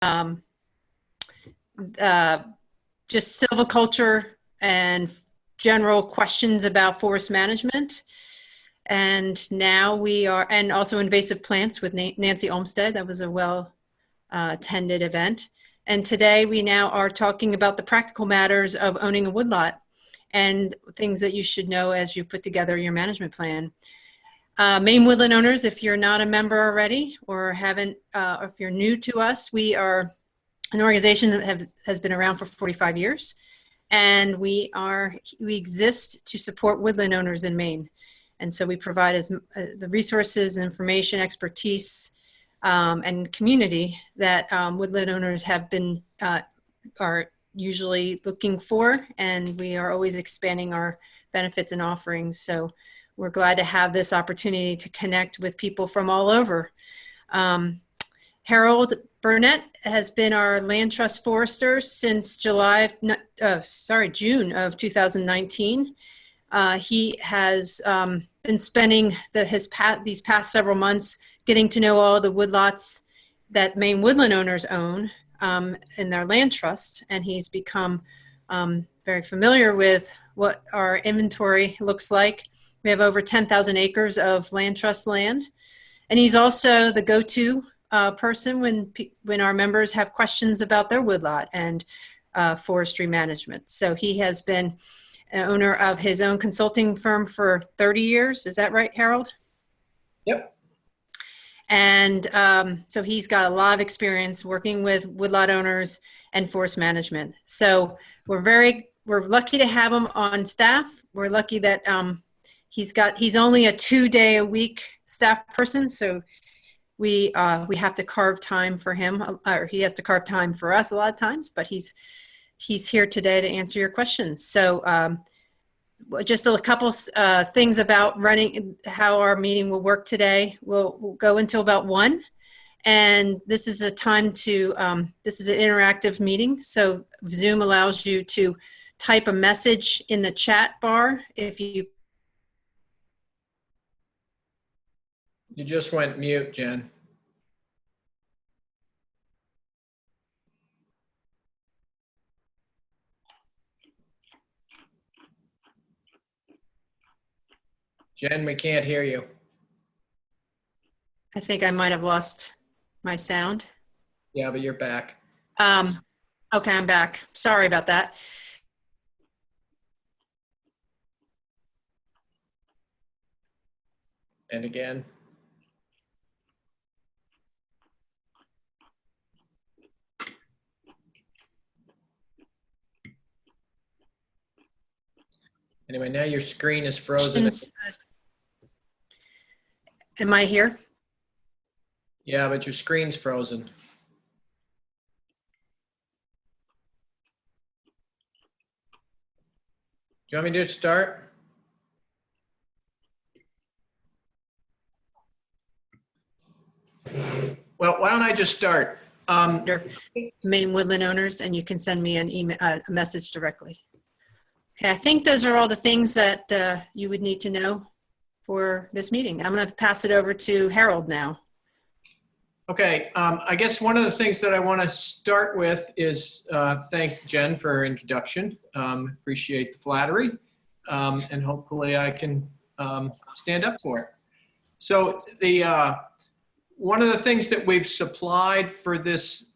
um, just silviculture and general questions about forest management. And now we are, and also invasive plants with Nancy Olmsted. That was a well attended event. And today we now are talking about the practical matters of owning a woodlot and things that you should know as you put together your management plan. Maine woodland owners, if you're not a member already or haven't, or if you're new to us, we are an organization that has been around for 45 years. And we exist to support woodland owners in Maine. And so we provide the resources, information, expertise, and community that woodland owners are usually looking for, and we are always expanding our benefits and offerings. So we're glad to have this opportunity to connect with people from all over. Harold Burnett has been our land trust forester since June of 2019. He has been spending these past several months getting to know all the woodlots that Maine woodland owners own in their land trust, and he's become very familiar with what our inventory looks like. We have over 10,000 acres of land trust land, and he's also the go-to person when our members have questions about their woodlot and forestry management. So he has been an owner of his own consulting firm for 30 years. Is that right, Harold? Yep. And so he's got a lot of experience working with woodlot owners and forest management. So we're lucky to have him on staff. We're lucky that he's only a 2-day-a-week staff person. So we have to carve time for him, or he has to carve time for us a lot of times, but he's here today to answer your questions. So just a couple things about how our meeting will work today. We'll go until about 1, and this is a time this is an interactive meeting. So Zoom allows you to type a message in the chat bar. You just went mute, Jen. Jen, we can't hear you. I think I might have lost my sound. Yeah, but you're back. Okay, I'm back. Sorry about that. And again. Anyway, now your screen is frozen. Am I here? Yeah, but your screen's frozen. Do you want me to just start? Well, why don't I just start? Maine woodland owners, and you can send me an email, a message directly. Okay, I think those are all the things that you would need to know for this meeting. I'm going to pass it over to Harold now. Okay, I guess one of the things that I want to start with is thank Jen for her introduction. Appreciate the flattery, and hopefully I can stand up for it. So one of the things that we've supplied for this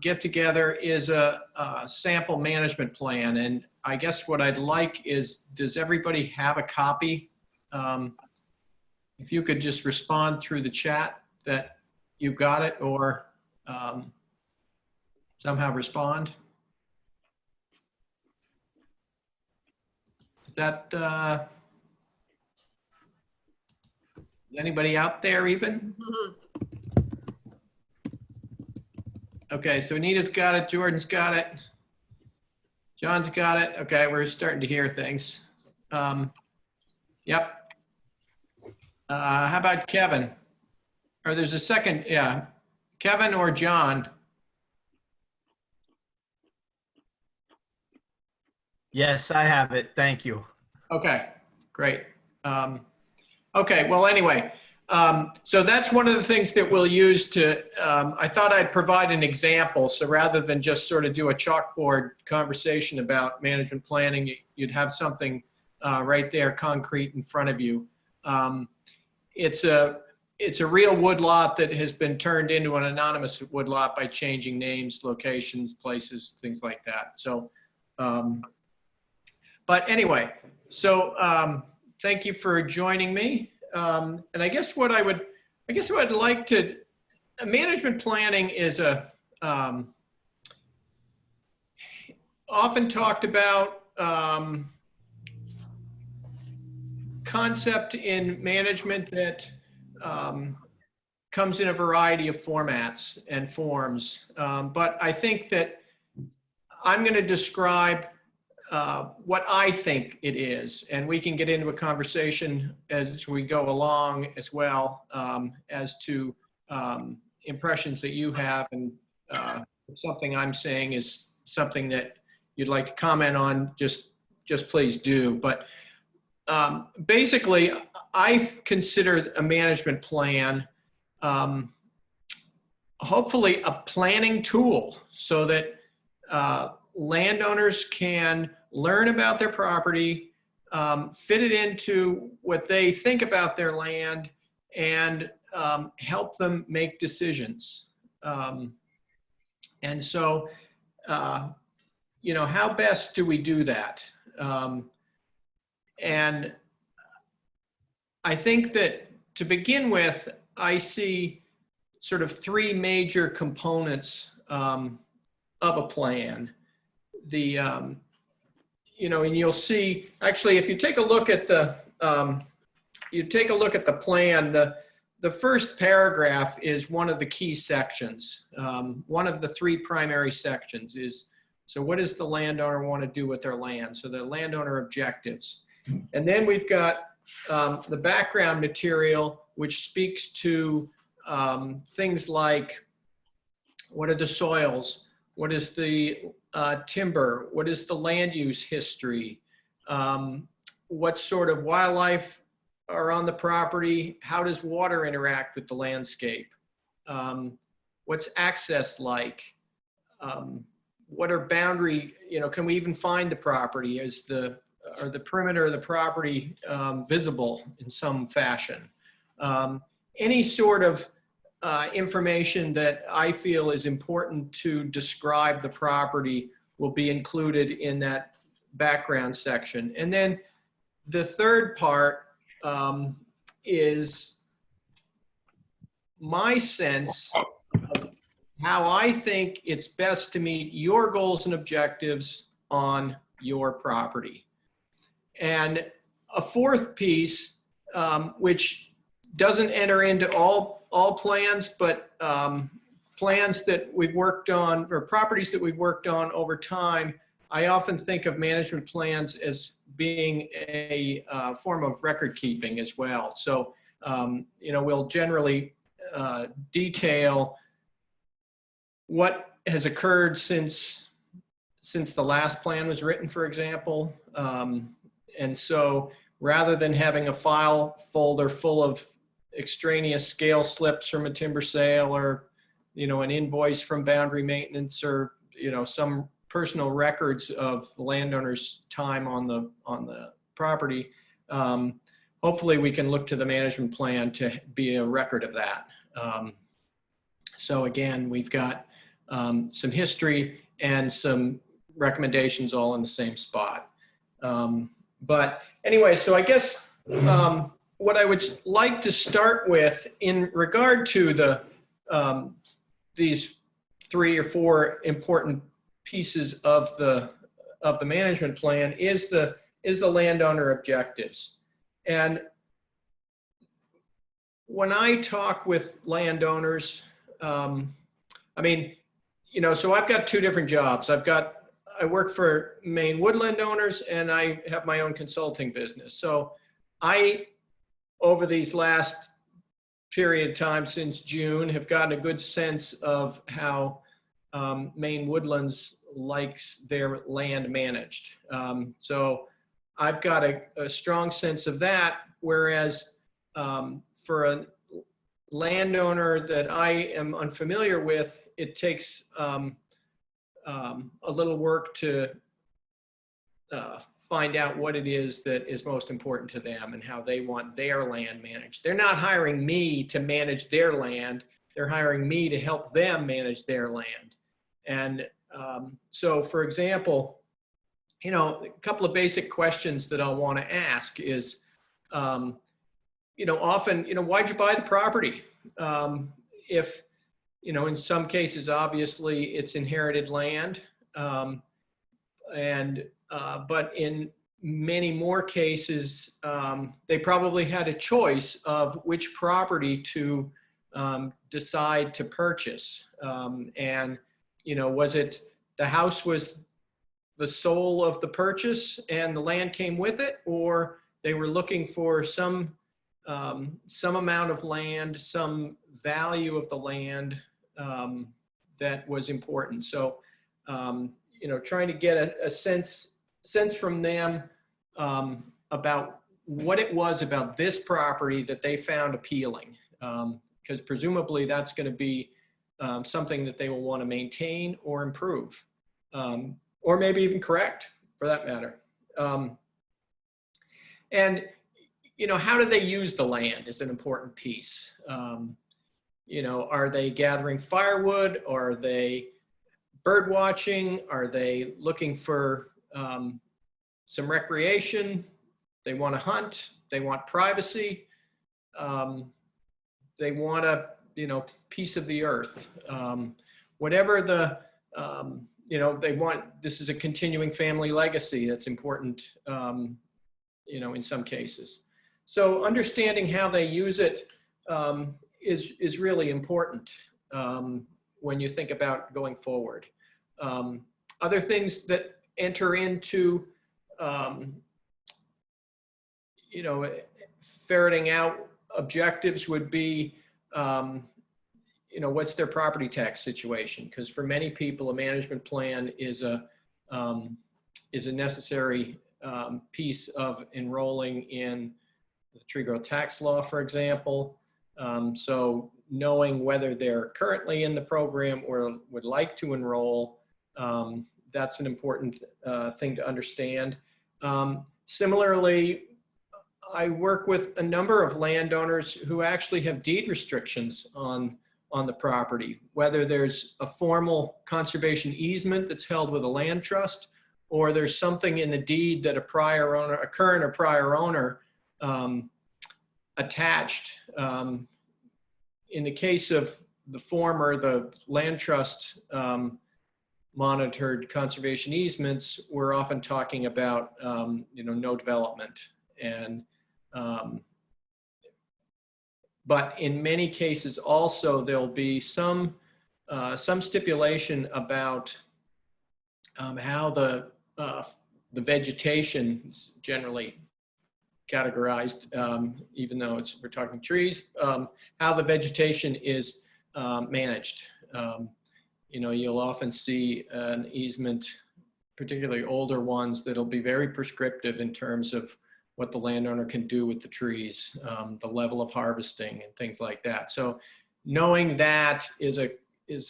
get-together is a sample management plan, and I guess what I'd like is, does everybody have a copy? If you could just respond through the chat that you got it, or somehow respond. Is that anybody out there even? Okay, so Anita's got it, Jordan's got it, John's got it. Okay, we're starting to hear things. Yep. How about Kevin? Or there's a second, yeah. Kevin or John? Yes, I have it. Thank you. Okay, great. Okay, well, anyway, So that's one of the things that we'll use to, I thought I'd provide an example. So rather than just sort of do a chalkboard conversation about management planning, you'd have something right there concrete in front of you. It's a real woodlot that has been turned into an anonymous woodlot by changing names, locations, places, things like that. So, but anyway, so thank you for joining me. And I guess what I'd like to, management planning is a often talked about concept in management that comes in a variety of formats and forms. But I think that I'm going to describe what I think it is, and we can get into a conversation as we go along as well, as to impressions that you have, and if something I'm saying is something that you'd like to comment on, just please do. But basically, I consider a management plan hopefully a planning tool so that landowners can learn about their property, fit it into what they think about their land, and help them make decisions. And so, you know, how best do we do that? And I think that to begin with, I see sort of three major components of a plan. The, you know, and you'll see, actually, if you take a look at the, plan, the first paragraph is one of the key sections. One of the three primary sections is, so what does the landowner want to do with their land? So the landowner objectives. And then we've got the background material, which speaks to things like, what are the soils? What is the timber? What is the land use history? What sort of wildlife are on the property? How does water interact with the landscape? What's access like? What are boundary, you know, can we even find the property? Are the perimeter of the property visible in some fashion? Any sort of information that I feel is important to describe the property will be included in that background section. And then the third part is my sense of how I think it's best to meet your goals and objectives on your property. And a fourth piece, which doesn't enter into all plans, but plans that we've worked on, or properties that we've worked on over time, I often think of management plans as being a form of record keeping as well. So, you know, we'll generally detail what has occurred since the last plan was written, for example. And so rather than having a file folder full of extraneous scale slips from a timber sale, or, you know, an invoice from boundary maintenance, or, you know, some personal records of the landowner's time on the property, hopefully we can look to the management plan to be a record of that. So again, we've got some history and some recommendations all in the same spot. But anyway, so I guess what I would like to start with in regard to the these 3 or 4 important pieces of the management plan is the landowner objectives. And when I talk with landowners, I mean, you know, so I've got 2 different jobs. I work for Maine Woodland owners, and I have my own consulting business. So I, over these last period of time since June, have gotten a good sense of how Maine Woodlands likes their land managed. So I've got a strong sense of that, whereas for a landowner that I am unfamiliar with, it takes a little work to find out what it is that is most important to them and how they want their land managed. They're not hiring me to manage their land. They're hiring me to help them manage their land. And so, for example, a couple of basic questions that I'll want to ask is, often, why'd you buy the property? If, in some cases, obviously, it's inherited land. But in many more cases, they probably had a choice of which property to decide to purchase. Was it the house was the soul of the purchase and the land came with it, or they were looking for some amount of land, some value of the land that was important. So, trying to get a sense from them about what it was about this property that they found appealing, because presumably that's going to be something that they will want to maintain or improve, or maybe even correct, for that matter. How do they use the land is an important piece. Are they gathering firewood? Are they bird watching? Are they looking for some recreation? They want to hunt. They want privacy. They want a piece of the earth. Whatever the they want. This is a continuing family legacy that's important. In some cases. So understanding how they use it is really important when you think about going forward. Other things that enter into, ferreting out objectives would be, what's their property tax situation? Because for many people, a management plan is a necessary piece of enrolling in the tree growth tax law, for example. So knowing whether they're currently in the program or would like to enroll, that's an important thing to understand. Similarly, I work with a number of landowners who actually have deed restrictions on the property, whether there's a formal conservation easement that's held with a land trust, or there's something in the deed that a current or prior owner attached. In the case of the former, the land trust monitored conservation easements, we're often talking about no development. And but in many cases also there'll be some stipulation about how the vegetation is generally categorized, even though we're talking trees, how the vegetation is managed. You'll often see an easement, particularly older ones, that'll be very prescriptive in terms of what the landowner can do with the trees, the level of harvesting and things like that. So knowing that is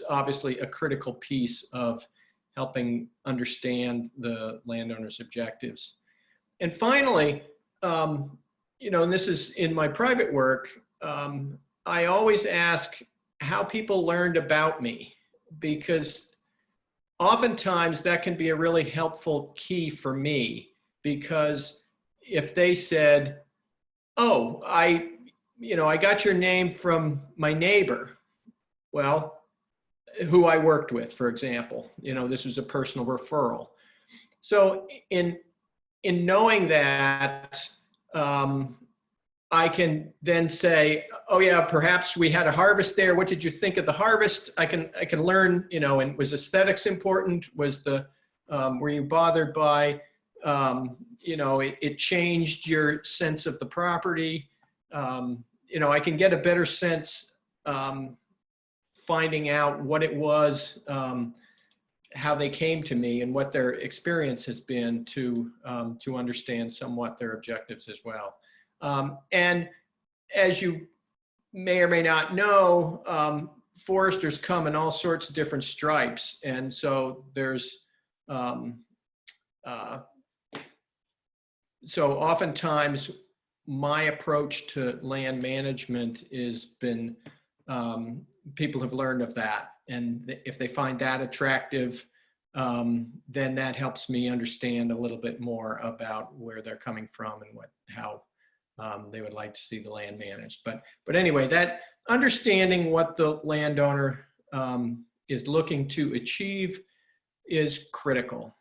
obviously a critical piece of helping understand the landowner's objectives. And finally, and this is in my private work, I always ask how people learned about me, because oftentimes that can be a really helpful key for me, because if they said, oh, I got your name from my neighbor, well, who I worked with, for example, this was a personal referral. So in knowing that, I can then say, oh yeah, perhaps we had a harvest there. What did you think of the harvest? I can learn, and was aesthetics important? Was were you bothered by, it changed your sense of the property? I can get a better sense, finding out what it was, how they came to me and what their experience has been to understand somewhat their objectives as well. And as you may or may not know, foresters come in all sorts of different stripes. And so there's, so oftentimes my approach to land management has been, people have learned of that. And if they find that attractive, then that helps me understand a little bit more about where they're coming from and how they would like to see the land managed. But anyway, that understanding what the landowner is looking to achieve is critical.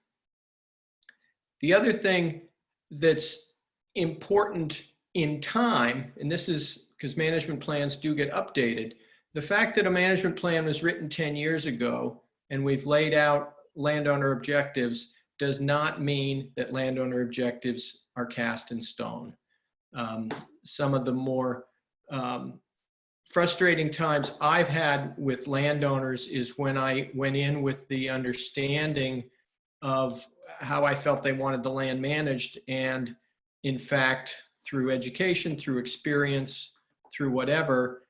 The other thing that's important in time, and this is because management plans do get updated, the fact that a management plan was written 10 years ago and we've laid out landowner objectives does not mean that landowner objectives are cast in stone. Some of the more frustrating times I've had with landowners is when I went in with the understanding of how I felt they wanted the land managed, and in fact, through education, through experience, through whatever,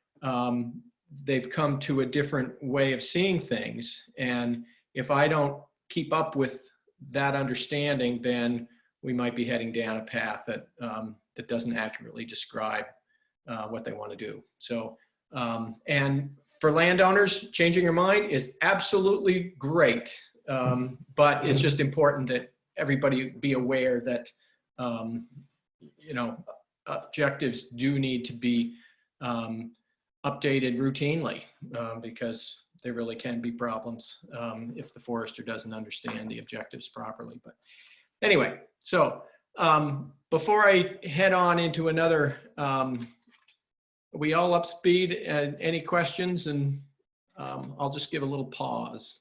they've come to a different way of seeing things. And if I don't keep up with that understanding, then we might be heading down a path that that doesn't accurately describe what they want to do. So, and for landowners, changing your mind is absolutely great. But it's just important that everybody be aware that, you know, objectives do need to be updated routinely, because there really can be problems if the forester doesn't understand the objectives properly. But anyway, so before I head on into another, are we all up speed? Any questions? And I'll just give a little pause.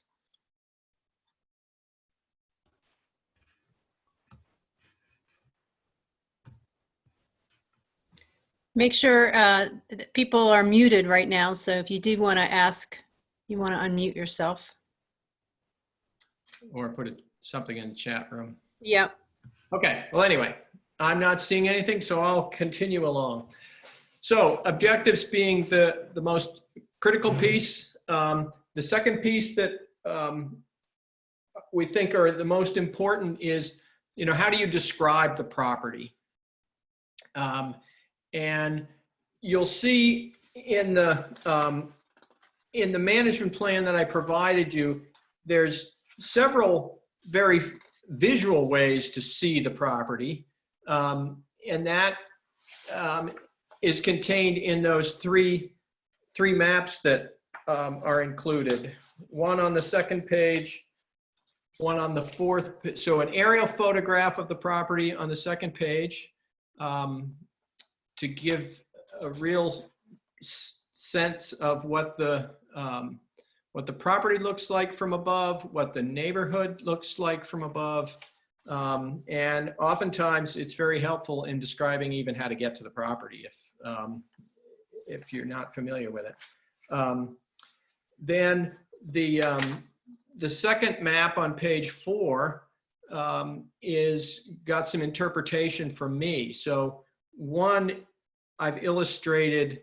Make sure that people are muted right now. So if you do want to ask, you want to unmute yourself. Or put something in the chat room. Yep. Okay, well, anyway, I'm not seeing anything, so I'll continue along. So objectives being the most critical piece. The second piece that we think are the most important is, you know, how do you describe the property? And you'll see in the management plan that I provided you, there's several very visual ways to see the property. And that is contained in those three maps that are included. One on the second page, one on the fourth. So an aerial photograph of the property on the second page, to give a real sense of what the property looks like from above, what the neighborhood looks like from above. And oftentimes it's very helpful in describing even how to get to the property if you're not familiar with it. Then the second map on page 4 is got some interpretation from me. So one, I've illustrated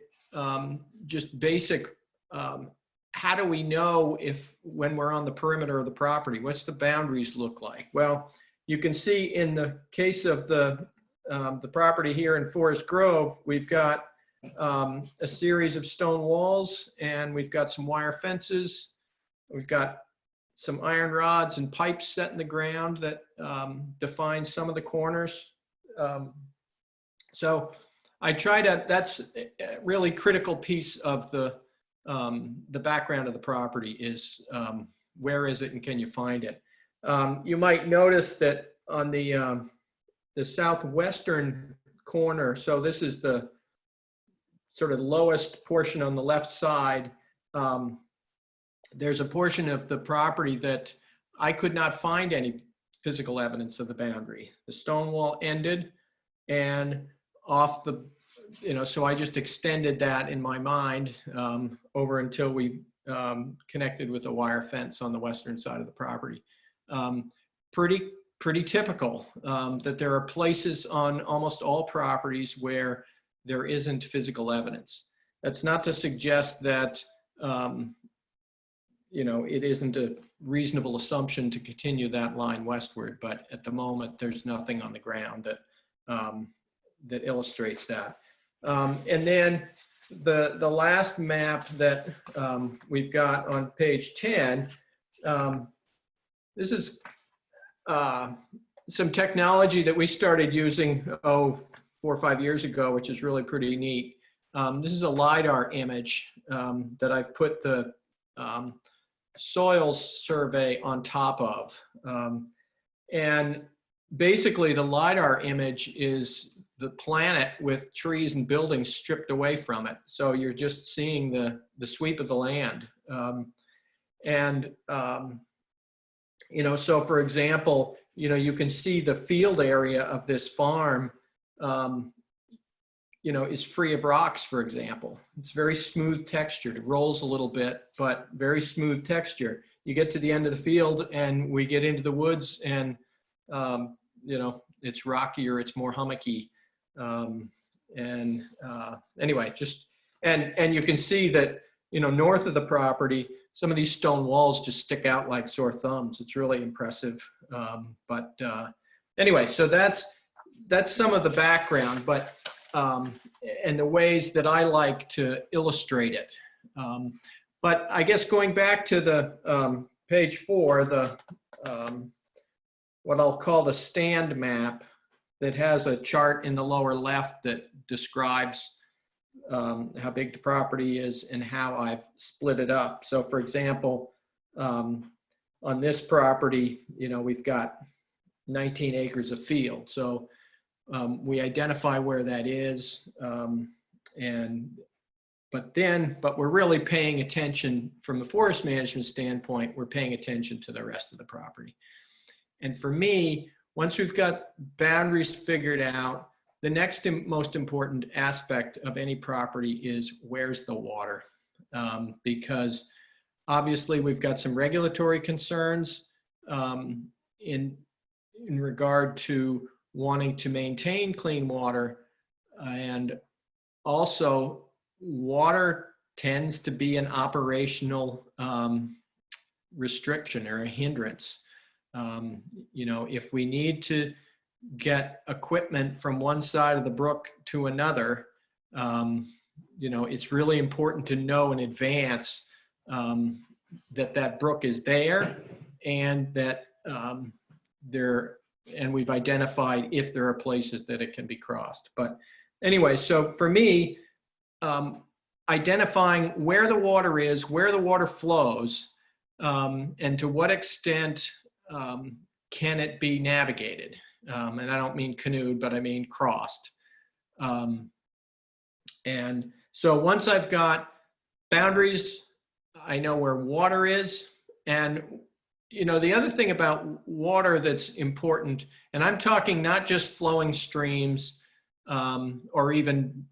just basic, how do we know when we're on the perimeter of the property, what's the boundaries look like? Well, you can see in the case of the property here in Forest Grove, we've got a series of stone walls, and we've got some wire fences. We've got some iron rods and pipes set in the ground that define some of the corners. So I try to, that's a really critical piece of the background of the property is where is it and can you find it? You might notice that on the southwestern corner, so this is the sort of lowest portion on the left side, there's a portion of the property that I could not find any physical evidence of the boundary. The stone wall ended, and off the, you know, so I just extended that in my mind over until we connected with a wire fence on the western side of the property. Pretty typical that there are places on almost all properties where there isn't physical evidence. That's not to suggest that, you know, it isn't a reasonable assumption to continue that line westward, but at the moment, there's nothing on the ground that, that illustrates that. And then the last map that we've got on page 10, this is some technology that we started using, 4 or 5 years ago, which is really pretty neat. This is a LiDAR image that I've put the soils survey on top of. And basically the LiDAR image is the planet with trees and buildings stripped away from it. So you're just seeing the sweep of the land. You know, so for example, you know, you can see the field area of this farm, you know, is free of rocks, for example. It's very smooth textured. It rolls a little bit, but very smooth texture. You get to the end of the field and we get into the woods and, you know, it's rockier, it's more hummocky. Anyway, just, and you can see that, you know, north of the property, some of these stone walls just stick out like sore thumbs. It's really impressive. Anyway, so that's some of the background, but, and the ways that I like to illustrate it. But I guess going back to the page 4, the what I'll call the stand map that has a chart in the lower left that describes how big the property is and how I've split it up. So for example, on this property, you know, we've got 19 acres of field. So we identify where that is, but we're really paying attention from the forest management standpoint, we're paying attention to the rest of the property. And for me, once we've got boundaries figured out, the next most important aspect of any property is where's the water? Because obviously we've got some regulatory concerns in regard to wanting to maintain clean water, and also water tends to be an operational restriction or a hindrance. You know, if we need to get equipment from one side of the brook to another, you know, it's really important to know in advance that that brook is there and that and we've identified if there are places that it can be crossed. But anyway, so for me, identifying where the water is, where the water flows, and to what extent can it be navigated? And I don't mean canoed, but I mean crossed. And so once I've got boundaries, I know where water is. And, you know, the other thing about water that's important, and I'm talking not just flowing streams or even,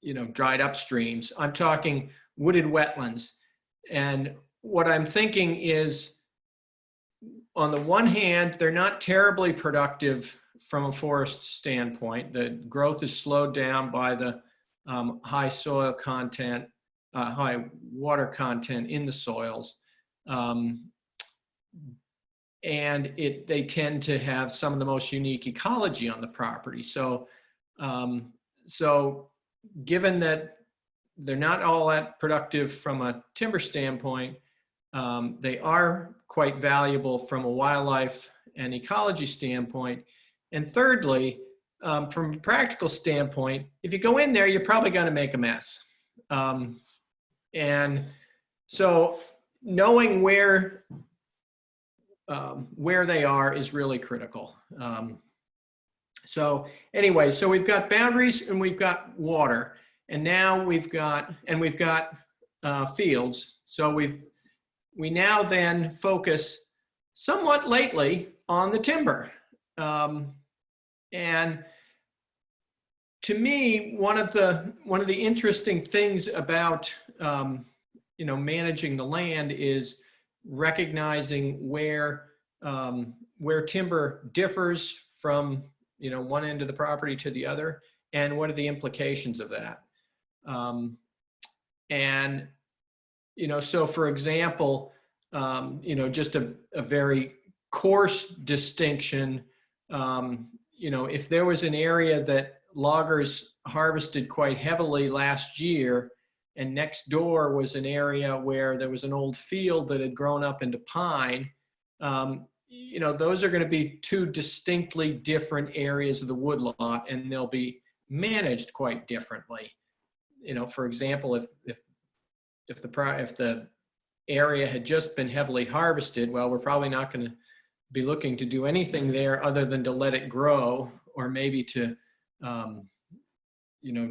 you know, dried up streams. I'm talking wooded wetlands. And what I'm thinking is, on the one hand, they're not terribly productive from a forest standpoint. The growth is slowed down by the high soil content, high water content in the soils. And they tend to have some of the most unique ecology on the property. So, so given that they're not all that productive from a timber standpoint, they are quite valuable from a wildlife and ecology standpoint. And thirdly, from a practical standpoint, if you go in there, you're probably going to make a mess. And so knowing where they are is really critical. So anyway, so we've got boundaries and we've got water, and now we've got fields. So we now then focus somewhat lately on the timber. And to me, one of the interesting things about you know, managing the land is recognizing where timber differs from, you know, one end of the property to the other, and what are the implications of that. And, so for example, just a very coarse distinction, if there was an area that loggers harvested quite heavily last year, and next door was an area where there was an old field that had grown up into pine, those are going to be two distinctly different areas of the woodlot, and they'll be managed quite differently. For example, if the area had just been heavily harvested, well, we're probably not going to be looking to do anything there other than to let it grow, or maybe to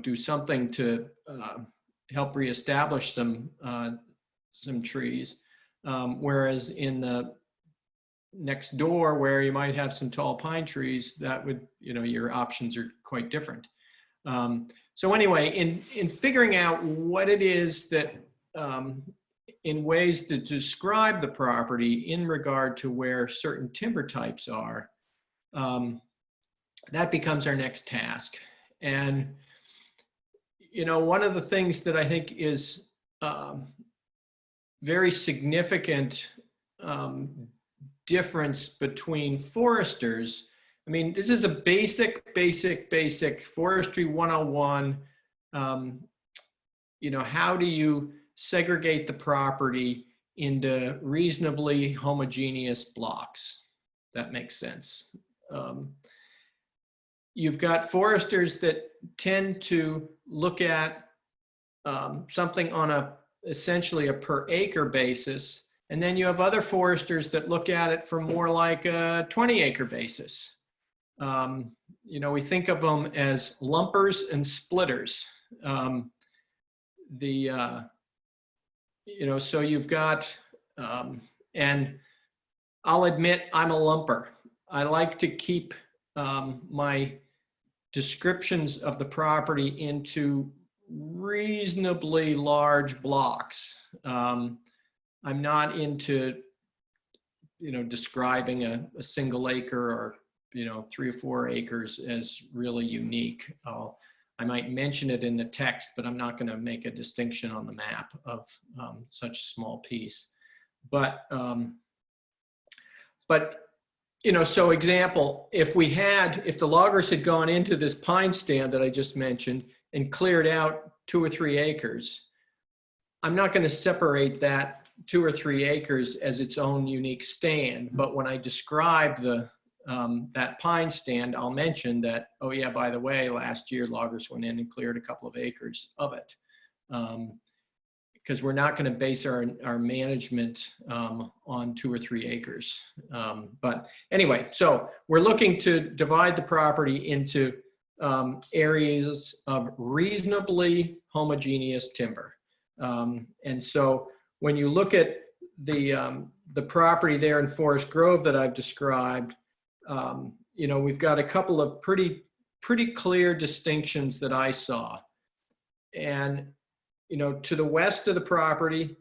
do something to help reestablish some trees. Whereas in the next door, where you might have some tall pine trees, that would, your options are quite different. So anyway, in figuring out what it is that, in ways to describe the property in regard to where certain timber types are, that becomes our next task. And, one of the things that I think is very significant difference between foresters. I mean, this is a basic forestry 101. How do you segregate the property into reasonably homogeneous blocks? That makes sense. You've got foresters that tend to look at something on essentially a per acre basis. And then you have other foresters that look at it from more like a 20-acre basis. We think of them as lumpers and splitters. So you've got, and I'll admit I'm a lumper. I like to keep my descriptions of the property into reasonably large blocks. I'm not into, describing a single acre or, 3 or 4 acres as really unique. I might mention it in the text, but I'm not going to make a distinction on the map of such a small piece. But so example, if the loggers had gone into this pine stand that I just mentioned and cleared out 2 or 3 acres, I'm not going to separate that 2 or 3 acres as its own unique stand. But when I describe that pine stand, I'll mention that, oh yeah, by the way, last year loggers went in and cleared a couple of acres of it. Because we're not going to base our management on 2 or 3 acres. But anyway, so we're looking to divide the property into areas of reasonably homogeneous timber. And so when you look at the property there in Forest Grove that I've described, we've got a couple of pretty clear distinctions that I saw. And to the west of the property,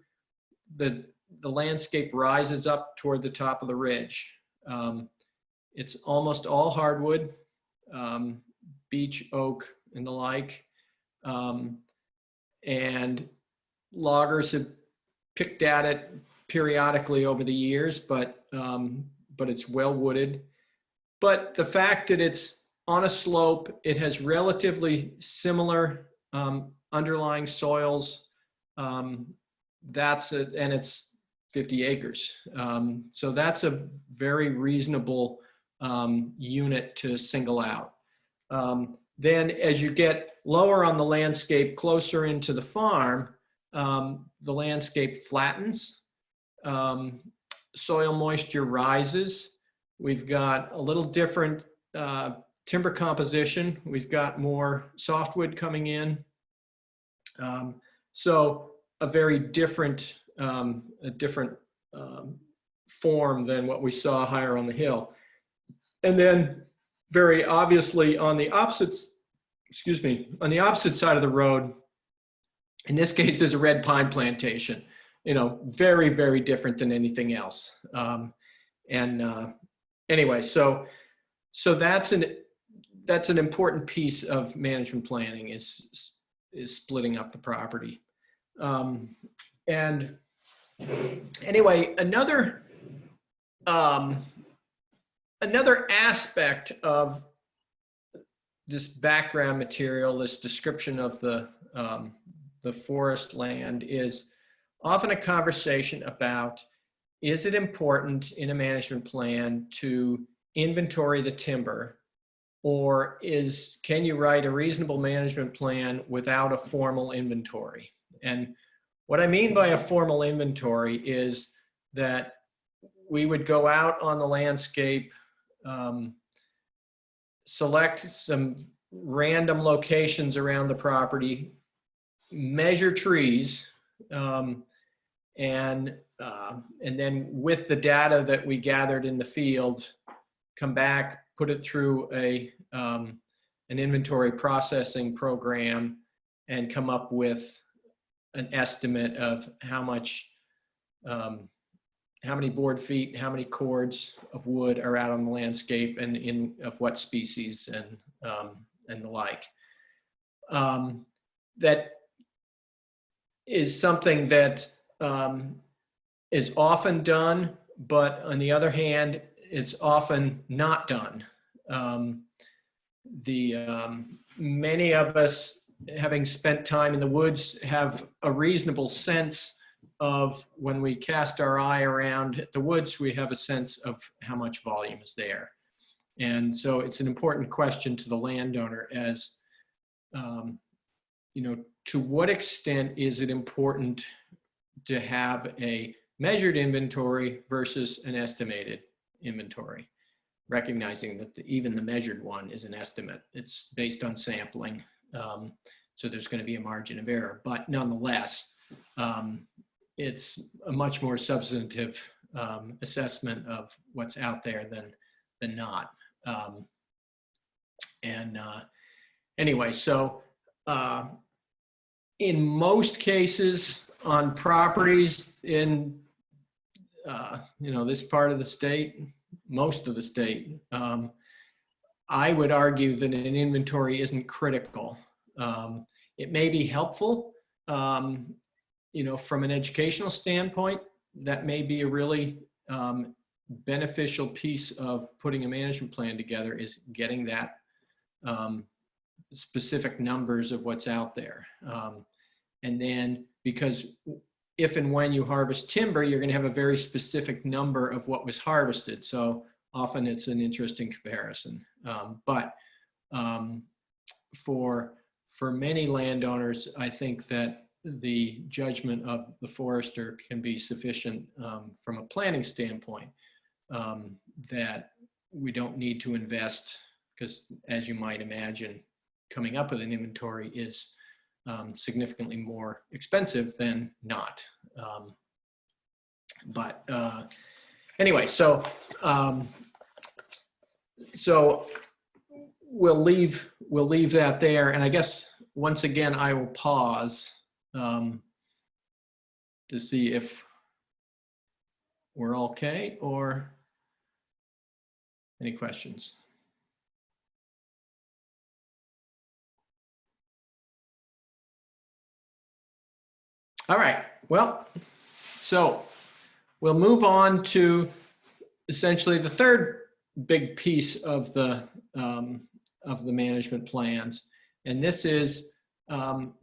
the landscape rises up toward the top of the ridge. It's almost all hardwood, beech, oak, and the like. And loggers have picked at it periodically over the years, but it's well wooded. But the fact that it's on a slope, it has relatively similar underlying soils. And it's 50 acres. So that's a very reasonable unit to single out. Then as you get lower on the landscape, closer into the farm, the landscape flattens, soil moisture rises. We've got a little different timber composition. We've got more softwood coming in. So a very different, form than what we saw higher on the hill. And then very obviously on the opposite side of the road, in this case, there's a red pine plantation, very, very different than anything else. Anyway, so that's an important piece of management planning, is splitting up the property. And anyway, another aspect of this background material, this description of the forest land, is often a conversation about, is it important in a management plan to inventory the timber, or can you write a reasonable management plan without a formal inventory? And what I mean by a formal inventory is that we would go out on the landscape, select some random locations around the property, measure trees, and then with the data that we gathered in the field, come back, put it through an inventory processing program, and come up with an estimate of how many board feet, how many cords of wood are out on the landscape, and of what species, and the like. That is something that is often done, but on the other hand, it's often not done. Many of us, having spent time in the woods, have a reasonable sense of, when we cast our eye around the woods, we have a sense of how much volume is there. And so it's an important question to the landowner as, to what extent is it important to have a measured inventory versus an estimated inventory, recognizing that even the measured one is an estimate. It's based on sampling. So there's going to be a margin of error, but nonetheless, it's a much more substantive assessment of what's out there than not. Anyway, so in most cases on properties in this part of the state, most of the state, I would argue that an inventory isn't critical. It may be helpful, from an educational standpoint. That may be a really beneficial piece of putting a management plan together, is getting that specific numbers of what's out there. And then, because if and when you harvest timber, you're going to have a very specific number of what was harvested. So often it's an interesting comparison. But for many landowners, I think that the judgment of the forester can be sufficient from a planning standpoint, that we don't need to invest, because, as you might imagine, coming up with an inventory is significantly more expensive than not. Anyway, so we'll leave that there, and I guess once again I will pause to see if we're okay, or any questions. All right, well, so we'll move on to essentially the third big piece of the management plans, and this is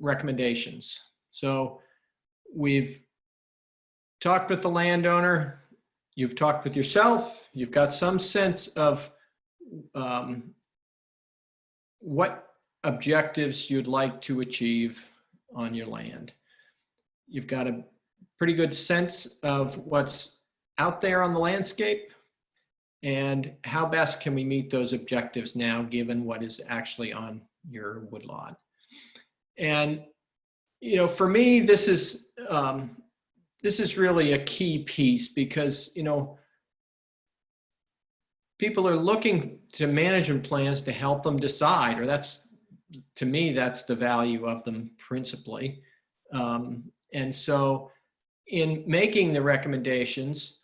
recommendations. So we've talked with the landowner, you've talked with yourself, you've got some sense of what objectives you'd like to achieve on your land. You've got a pretty good sense of what's out there on the landscape and how best can we meet those objectives now, given what is actually on your woodlot. And for me, this is really a key piece, because people are looking to management plans to help them decide, or to me, that's the value of them principally. And so in making the recommendations,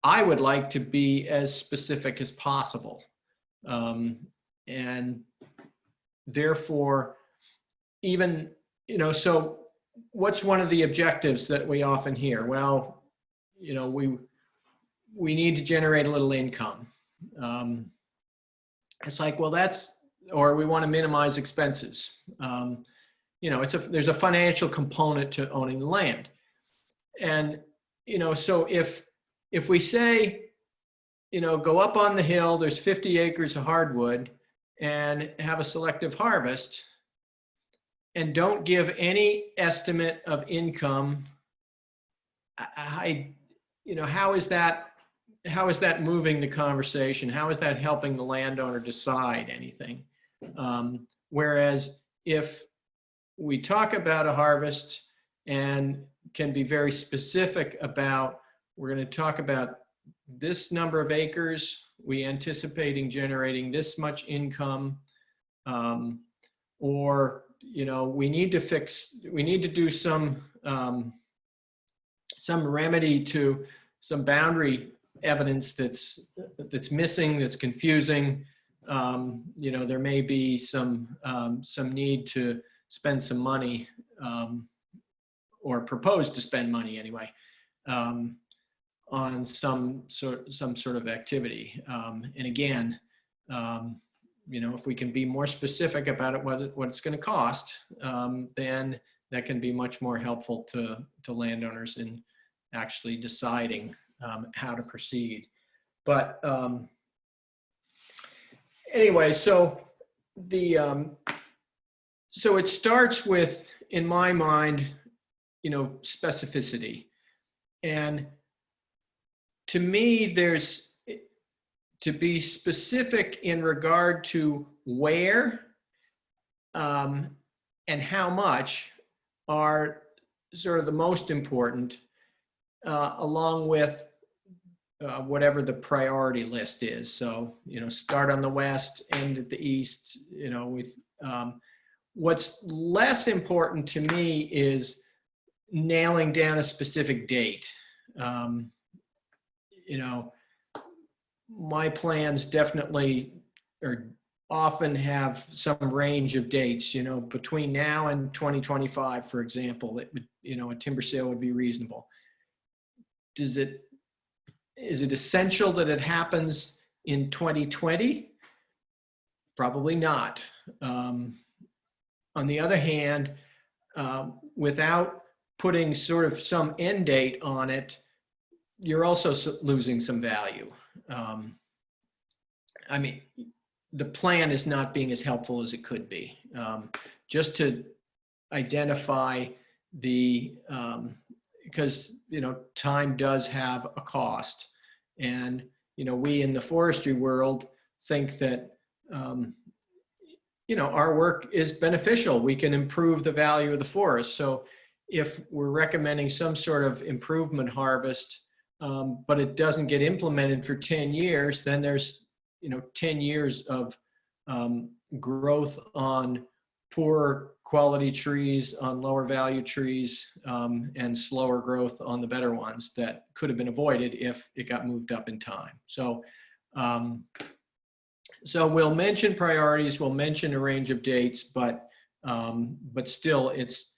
I would like to be as specific as possible. And therefore, even So what's one of the objectives that we often hear? Well, we need to generate a little income. It's like, well, or we want to minimize expenses. There's a financial component to owning the land. And, so if we say, go up on the hill, there's 50 acres of hardwood and have a selective harvest and don't give any estimate of income, how is that moving the conversation? How is that helping the landowner decide anything? Whereas if we talk about a harvest and can be very specific about, we're going to talk about this number of acres, we anticipating generating this much income, or we need to do some remedy to some boundary evidence that's missing, that's confusing. There may be some need to spend some money, or propose to spend money anyway, on some sort of activity. And again, if we can be more specific about it, what it's going to cost, then that can be much more helpful to landowners in actually deciding how to proceed. But anyway, so it starts with, in my mind, specificity. And to me, there's to be specific in regard to where and how much are sort of the most important, along with whatever the priority list is. So, start on the west, end at the east, with what's less important to me is nailing down a specific date. My plans definitely or often have some range of dates, between now and 2025, for example, it would, a timber sale would be reasonable. Is it essential that it happens in 2020? Probably not. On the other hand, without putting sort of some end date on it, you're also losing some value. The plan is not being as helpful as it could be. Just to identify because time does have a cost, and we in the forestry world think that our work is beneficial. We can improve the value of the forest. So if we're recommending some sort of improvement harvest, but it doesn't get implemented for 10 years, then there's 10 years of growth on poor quality trees, on lower value trees, and slower growth on the better ones that could have been avoided if it got moved up in time. So we'll mention priorities, we'll mention a range of dates, but still, it's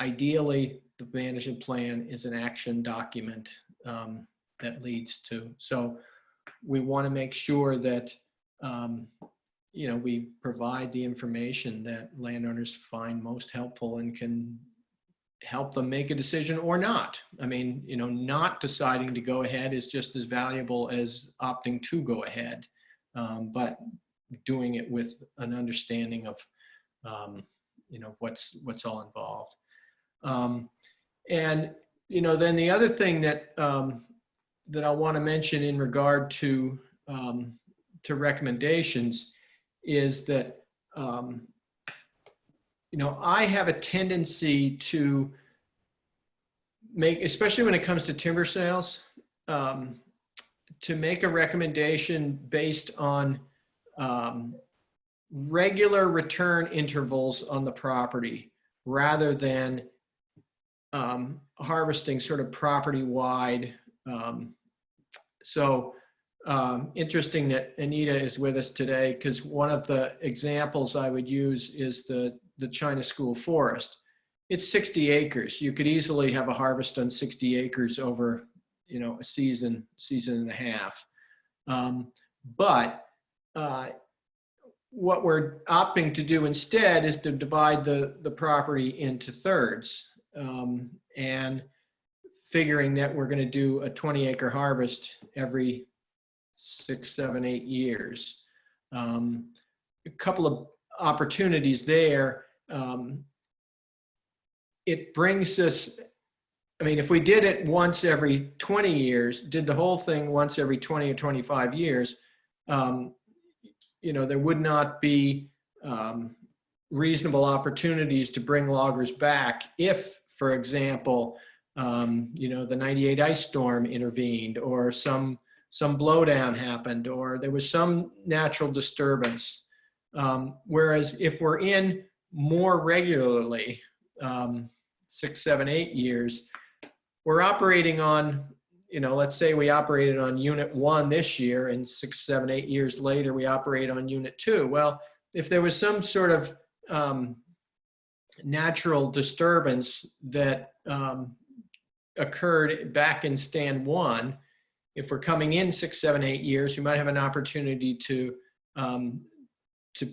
ideally the management plan is an action document that leads to. So we want to make sure that we provide the information that landowners find most helpful and can help them make a decision or not. Not deciding to go ahead is just as valuable as opting to go ahead, but doing it with an understanding of what's all involved. And then the other thing that that I want to mention in regard to recommendations is that I have a tendency to make, especially when it comes to timber sales, to make a recommendation based on regular return intervals on the property rather than harvesting sort of property-wide. Interesting that Anita is with us today, because one of the examples I would use is the the China School Forest, it's 60 acres. You could easily have a harvest on 60 acres over, a season and a half. But what we're opting to do instead is to divide the property into thirds, and figuring that we're going to do a 20-acre harvest every 6, 7, 8 years. A couple of opportunities there. It brings us, if we did it once every 20 years, did the whole thing once every 20 or 25 years, there would not be reasonable opportunities to bring loggers back if, for example, the 98 ice storm intervened, or some blowdown happened, or there was some natural disturbance. Whereas if we're in more regularly, 6, 7, 8 years, we're operating on, let's say we operated on unit 1 this year, and 6, 7, 8 years later, we operate on unit 2. Well, if there was some sort of natural disturbance that occurred back in stand 1, if we're coming in 6, 7, 8 years, we might have an opportunity to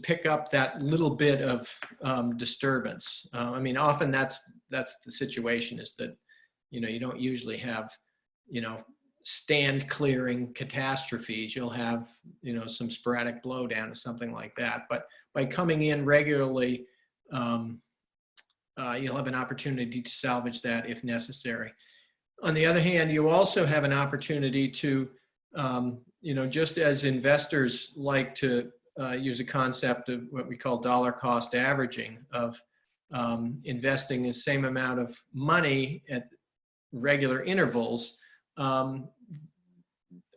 pick up that little bit of disturbance. Often that's the situation, is that, you don't usually have, stand clearing catastrophes. You'll have, some sporadic blowdown or something like that. But by coming in regularly, you'll have an opportunity to salvage that if necessary. On the other hand, you also have an opportunity to, just as investors like to use a concept of what we call dollar cost averaging, of investing the same amount of money at regular intervals,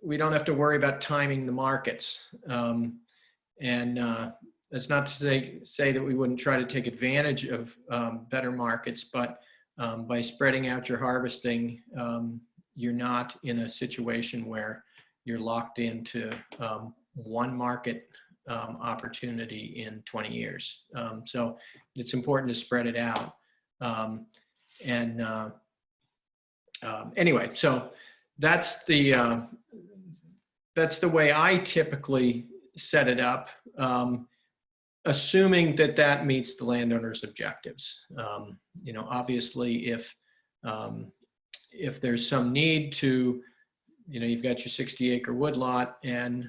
we don't have to worry about timing the markets. That's not to say that we wouldn't try to take advantage of better markets, but by spreading out your harvesting, you're not in a situation where you're locked into one market opportunity in 20 years. So it's important to spread it out. Anyway, so that's the way I typically set it up, assuming that meets the landowner's objectives. Obviously, if there's some need to, you've got your 60-acre woodlot, and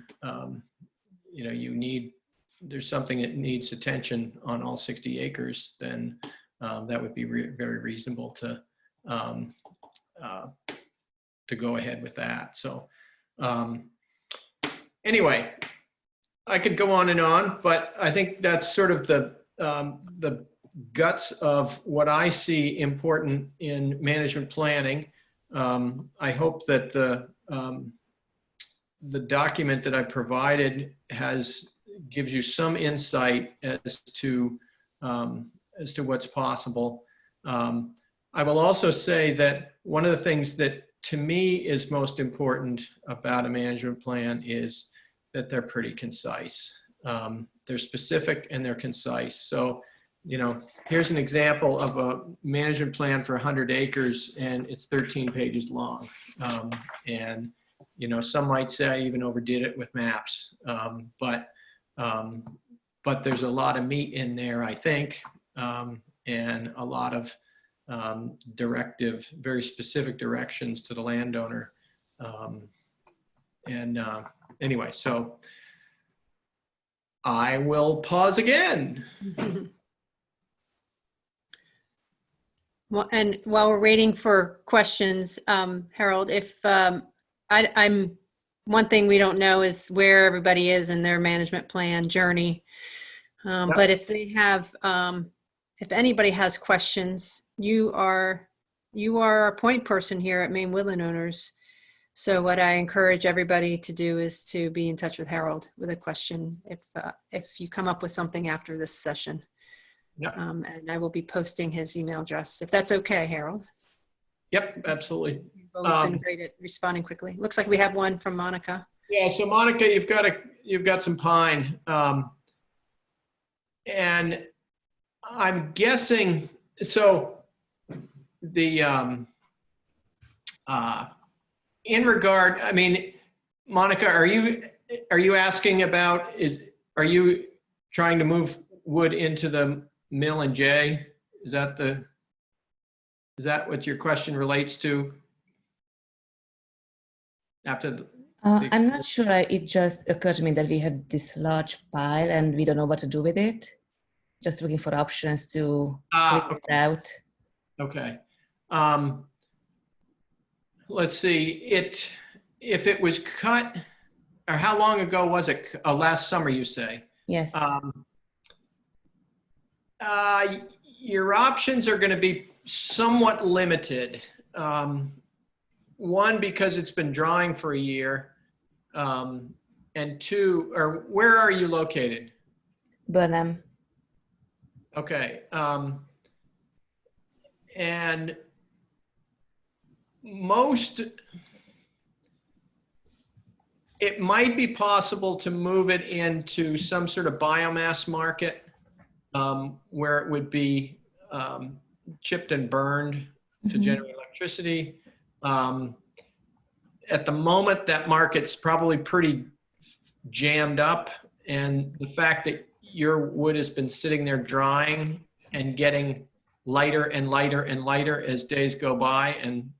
there's something that needs attention on all 60 acres, then that would be very reasonable to go ahead with that. So anyway, I could go on, but I think that's sort of the guts of what I see important in management planning. I hope that the document that I provided gives you some insight as to what's possible. I will also say that one of the things that to me is most important about a management plan is that they're pretty concise. They're specific and they're concise. So, here's an example of a management plan for 100 acres, and it's 13 pages long. And, some might say I even overdid it with maps, but there's a lot of meat in there, I think, and a lot of very specific directions to the landowner. Anyway, so I will pause again. Well, and while we're waiting for questions, Harold, if I'm one thing we don't know is where everybody is in their management plan journey. Yep. But if they have, if anybody has questions, you are our point person here at Maine Woodland Owners. So what I encourage everybody to do is to be in touch with Harold with a question if you come up with something after this session. Yep. And I will be posting his email address, if that's okay, Harold. Yep, absolutely. You've always been great at responding quickly. Looks like we have one from Monica. Yeah, so Monica, you've got some pine, and I'm guessing, so the, in regard, I mean, Monica, are you asking about, are you trying to move wood into the mill and J? Is that what your question relates to? After the, I'm not sure. It just occurred to me that we have this large pile and we don't know what to do with it. Just looking for options to clean okay. it out. Okay. Let's see, if it was cut, or how long ago was it? Last summer, you say? Yes. Your options are going to be somewhat limited. One, because it's been drying for a year, and two, or where are you located? Burnham. Okay. And it might be possible to move it into some sort of biomass market where it would be chipped and burned to generate electricity. At the moment, that market's probably pretty jammed up, and the fact that your wood has been sitting there drying and getting lighter and lighter and lighter as days go by, and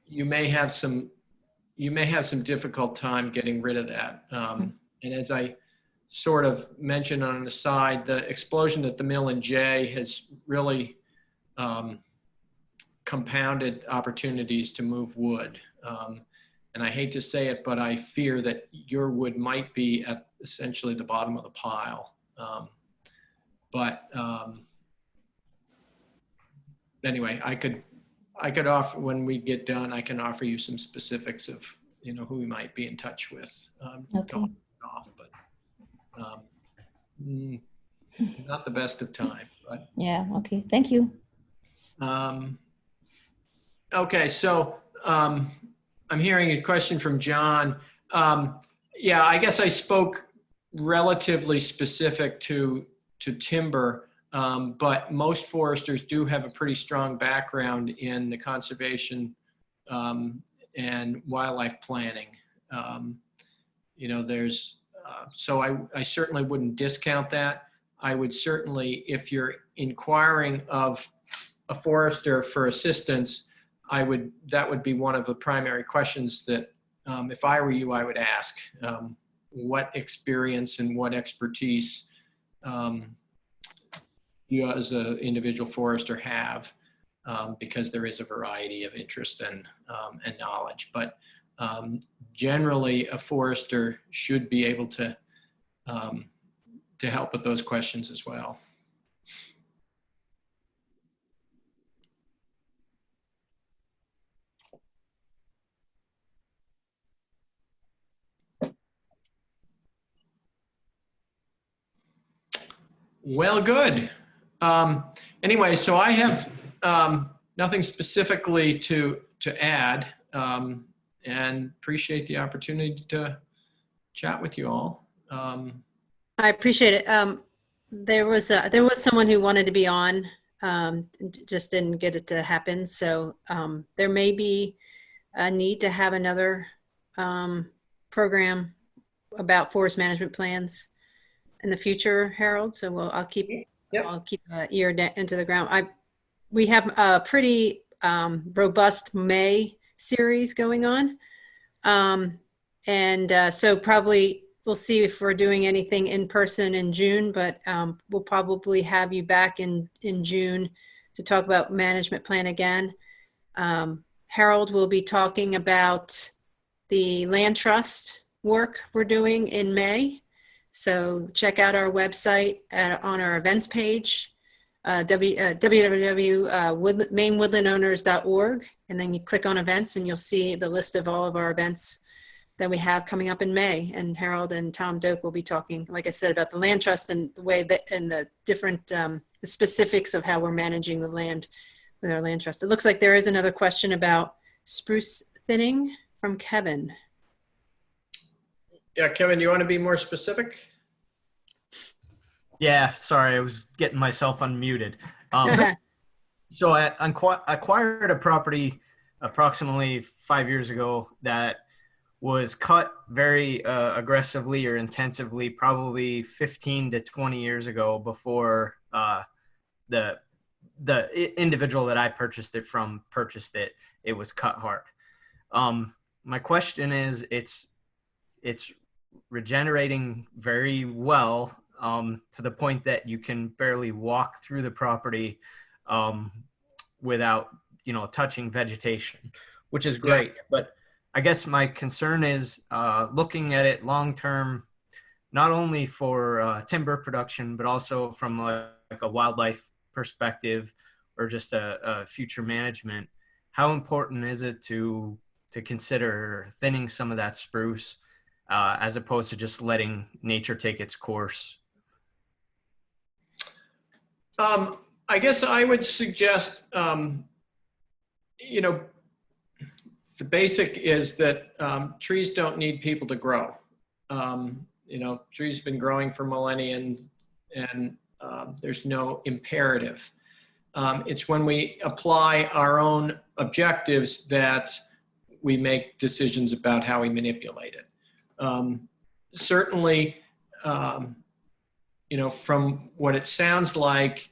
you may have some difficult time getting rid of that. And as I sort of mentioned on the side, the explosion at the mill in J has really compounded opportunities to move wood. And I hate to say it, but I fear that your wood might be at essentially the bottom of the pile. Anyway, I could offer, when we get done, I can offer you some specifics of, who we might be in touch with. Okay. But not the best of time. But, Yeah. Okay. Thank you. okay. So I'm hearing a question from John. Yeah, I guess I spoke relatively specific to timber. But most foresters do have a pretty strong background in the conservation and wildlife planning. So I certainly wouldn't discount that. I would certainly, if you're inquiring of a forester for assistance, that would be one of the primary questions that if I were you, I would ask. What experience and what expertise you as an individual forester have, because there is a variety of interest and knowledge. But generally, a forester should be able to help with those questions as well. Well, good. Anyway, so I have nothing specifically to add, and appreciate the opportunity to chat with you all. I appreciate it. There was someone who wanted to be on, just didn't get it to happen. So there may be a need to have another program about forest management plans in the future, Harold. So I'll keep an ear into the ground. We have a pretty robust May series going on, so probably we'll see if we're doing anything in person in June. But we'll probably have you back in June to talk about management plan again. Harold will be talking about the land trust work we're doing in May. So check out our website on our events page, www.mainwoodlandowners.org, and then you click on events and you'll see the list of all of our events that we have coming up in May. And Harold and Tom Doak will be talking, like I said, about the land trust and the way that, and the different the specifics of how we're managing the land with our land trust. It looks like there is another question about spruce thinning from Kevin. Yeah, Kevin, you want to be more specific? Yeah, sorry, I was getting myself unmuted. Um, so acquired a property approximately 5 years ago that was cut very aggressively or intensively, probably 15 to 20 years ago before the individual that I purchased it from purchased it. It was cut hard. My question is, it's regenerating very well, to the point that you can barely walk through the property um, without, touching vegetation, which is Yeah. great. But I guess my concern is looking at it long term, not only for timber production, but also from like a wildlife perspective or just a future management. How important is it to consider thinning some of that spruce as opposed to just letting nature take its course? I guess I would suggest, you know, the basic is that trees don't need people to grow. Trees have been growing for millennia, and there's no imperative. It's when we apply our own objectives that we make decisions about how we manipulate it. Certainly, from what it sounds like,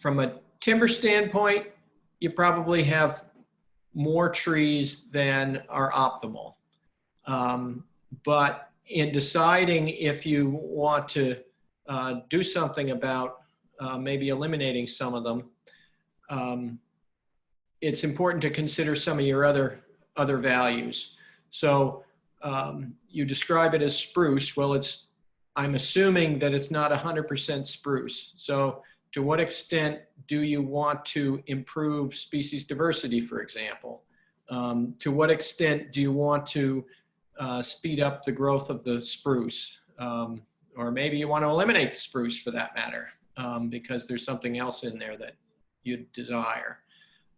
from a timber standpoint, you probably have more trees than are optimal. But in deciding if you want to do something about maybe eliminating some of them, it's important to consider some of your other values. So you describe it as spruce. Well, I'm assuming that it's not 100% spruce. So to what extent do you want to improve species diversity, for example? To what extent do you want to speed up the growth of the spruce? Or maybe you want to eliminate the spruce for that matter, because there's something else in there that you'd desire.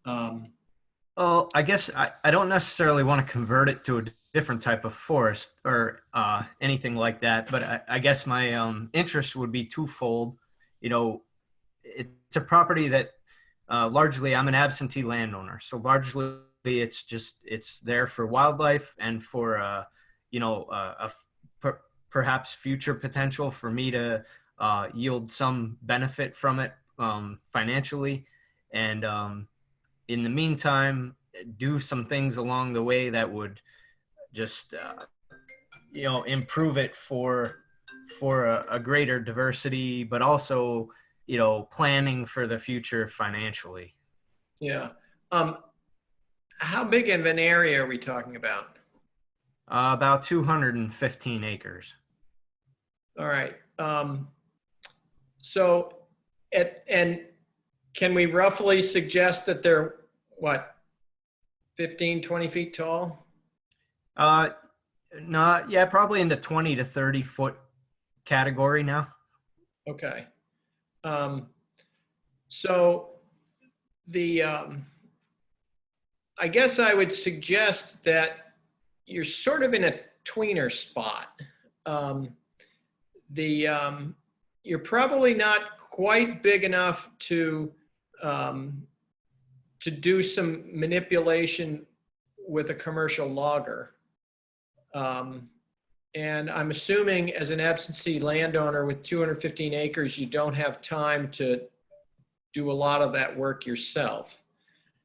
Well, I guess I don't necessarily want to convert it to a different type of forest or anything like that, but I guess my interest would be twofold. It's a property that largely I'm an absentee landowner, so largely it's there for wildlife and for perhaps future potential for me to yield some benefit from it financially, and in the meantime do some things along the way that would just improve it for a greater diversity, but also planning for the future financially. Yeah. How big of an area are we talking about? About 215 acres. All right. And can we roughly suggest that they're, what, 15, 20 feet tall? No, yeah, probably in the 20 to 30 foot category now. Okay. So I guess I would suggest that you're sort of in a tweener spot. You're probably not quite big enough to do some manipulation with a commercial logger. And I'm assuming as an absentee landowner with 215 acres, you don't have time to do a lot of that work yourself.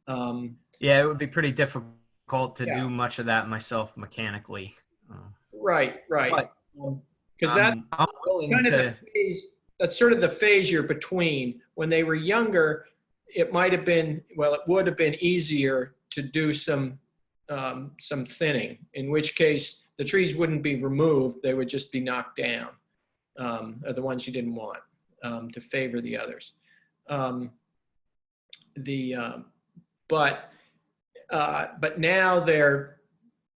Yeah, it would be pretty difficult to do much of that myself mechanically. Right. Because I'm willing kind of to. the phase, that's sort of the phase you're between. When they were younger, it might have been, well, it would have been easier to do some thinning, in which case the trees wouldn't be removed, they would just be knocked down, are the ones you didn't want, to favor the others. But now they're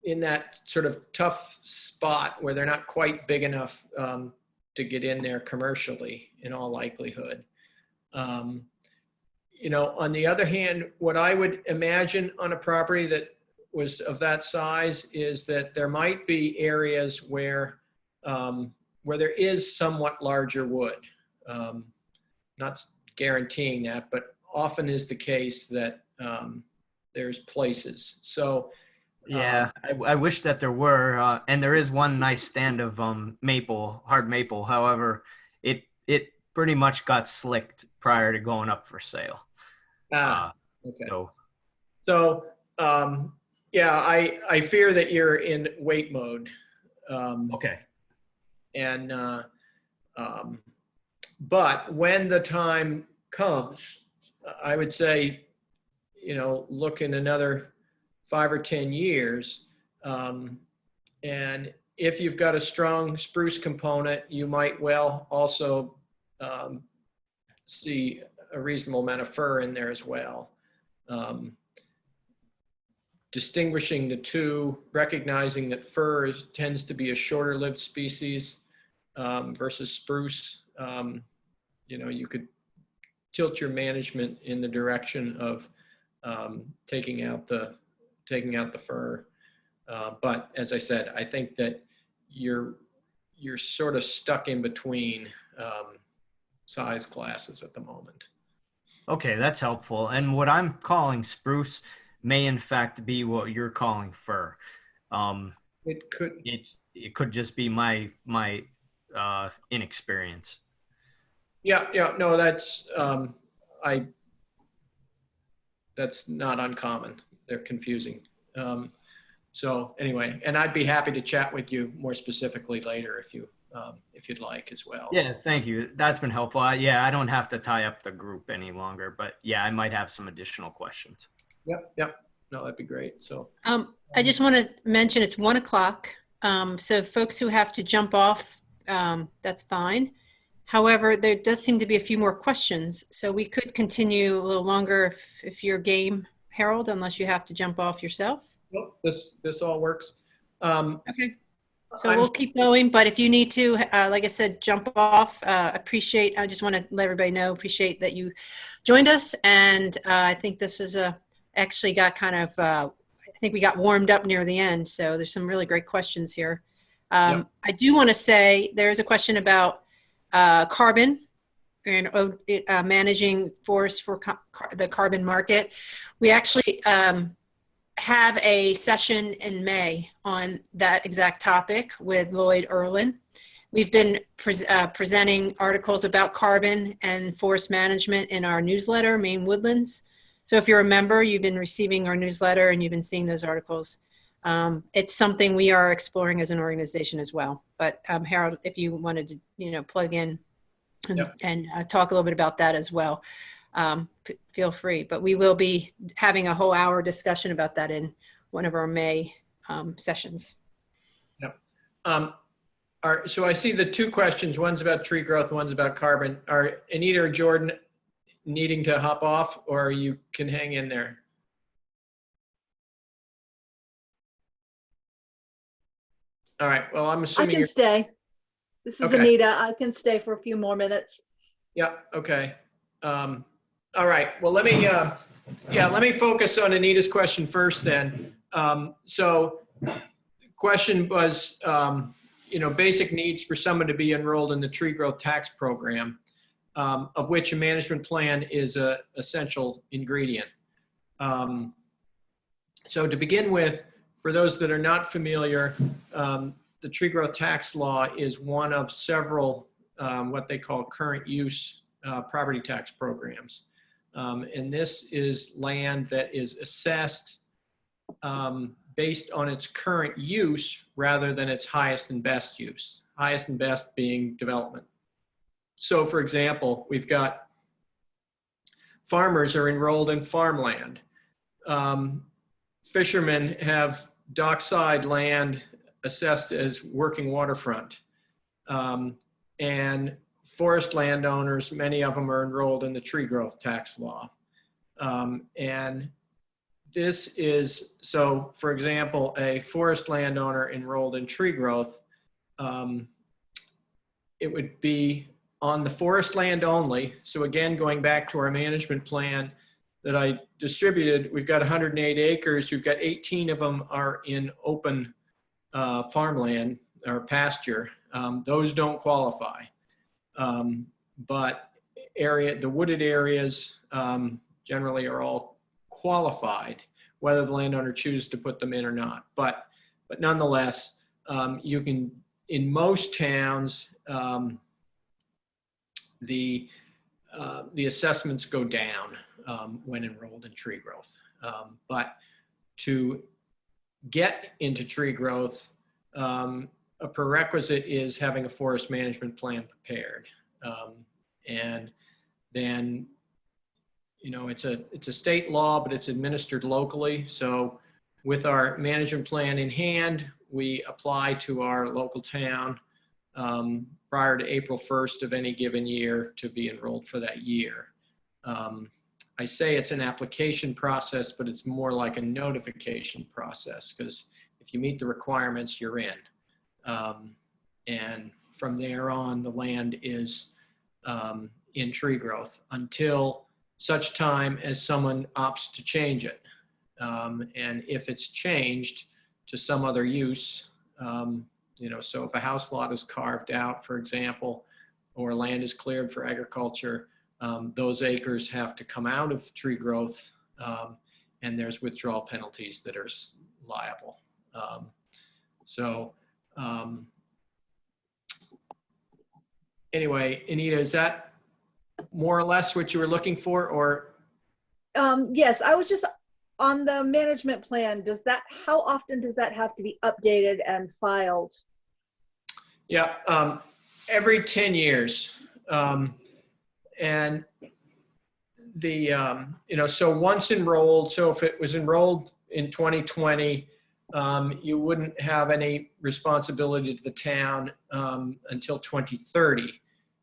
in that sort of tough spot where they're not quite big enough to get in there commercially, in all likelihood. On the other hand, what I would imagine on a property that was of that size is that there might be areas where where there is somewhat larger wood. Not guaranteeing that, but often is the case that there's places. So Yeah, I wish that there were, and there is one nice stand of maple, hard maple. However, it pretty much got slicked prior to going up for sale. Okay. So So yeah, I fear that you're in wait mode. okay, And but when the time comes, I would say, you know, look in another 5 or 10 years. And if you've got a strong spruce component, you might well also see a reasonable amount of fir in there as well. Distinguishing the two, recognizing that fir tends to be a shorter lived species versus spruce. You know, you could tilt your management in the direction of taking out the fir. But as I said, I think that you're sort of stuck in between size classes at the moment. okay, that's helpful. And what I'm calling spruce may in fact be what you're calling fir. It could. It could just be my inexperience. Yeah, no, that's that's not uncommon. They're confusing. So anyway, and I'd be happy to chat with you more specifically later if you'd like as well. Yeah, thank you. That's been helpful. Yeah, I don't have to tie up the group any longer, but yeah, I might have some additional questions. Yep. No, that'd be great. So I just want to mention it's 1 o'clock. So folks who have to jump off, that's fine. However, there does seem to be a few more questions. So we could continue a little longer if you're game, Harold, unless you have to jump off yourself. nope, this all works. Okay. So we'll keep going, but if you need to, like I said, jump off. I just want to let everybody know, appreciate that you joined us. And I think this was actually got kind of, I think we got warmed up near the end. So there's some really great questions here. Yep. I do want to say there's a question about carbon and managing forests for the carbon market. We actually have a session in May on that exact topic with Lloyd Erlin. We've been presenting articles about carbon and forest management in our newsletter, Maine Woodlands. So if you're a member, you've been receiving our newsletter and you've been seeing those articles. It's something we are exploring as an organization as well. But Harold, if you wanted to, plug in and talk a little bit about that as well, feel free. But we will be having a whole hour discussion about that in one of our May sessions. Yep. So I see the two questions. One's about tree growth, one's about carbon. Are Anita or Jordan needing to hop off, or you can hang in there? All right. Well, I'm assuming I can stay. This is Okay. Anita. I can stay for a few more minutes. Yeah. Okay. All right. Well, let me focus on Anita's question first then. So the question was, basic needs for someone to be enrolled in the tree growth tax program, of which a management plan is an essential ingredient. So to begin with, for those that are not familiar, the tree growth tax law is one of several what they call current use property tax programs. And this is land that is assessed based on its current use rather than its highest and best use, highest and best being development. So for example, we've got farmers are enrolled in farmland. Fishermen have dockside land assessed as working waterfront. And forest landowners, many of them are enrolled in the tree growth tax law. And this is, so for example, a forest landowner enrolled in tree growth, it would be on the forest land only. So again, going back to our management plan that I distributed, we've got 108 acres. We've got 18 of them are in open farmland or pasture. Those don't qualify. But the wooded areas generally are all qualified, whether the landowner chooses to put them in or not. But nonetheless, you can, in most towns, the assessments go down when enrolled in tree growth. But to get into tree growth, a prerequisite is having a forest management plan prepared. And then, you know, it's a state law, but it's administered locally. So with our management plan in hand, we apply to our local town prior to April 1st of any given year to be enrolled for that year. I say it's an application process, but it's more like a notification process, because if you meet the requirements, you're in. And from there on, the land is in tree growth until such time as someone opts to change it. And if it's changed to some other use, you know, so if a house lot is carved out, for example, or land is cleared for agriculture, those acres have to come out of tree growth, and there's withdrawal penalties that are liable. Anyway, Anita, is that more or less what you were looking for, or? Yes, I was just on the management plan. How often does that have to be updated and filed? Yeah, every 10 years. And the, you know, so once enrolled, so if it was enrolled in 2020, you wouldn't have any responsibility to the town until 2030,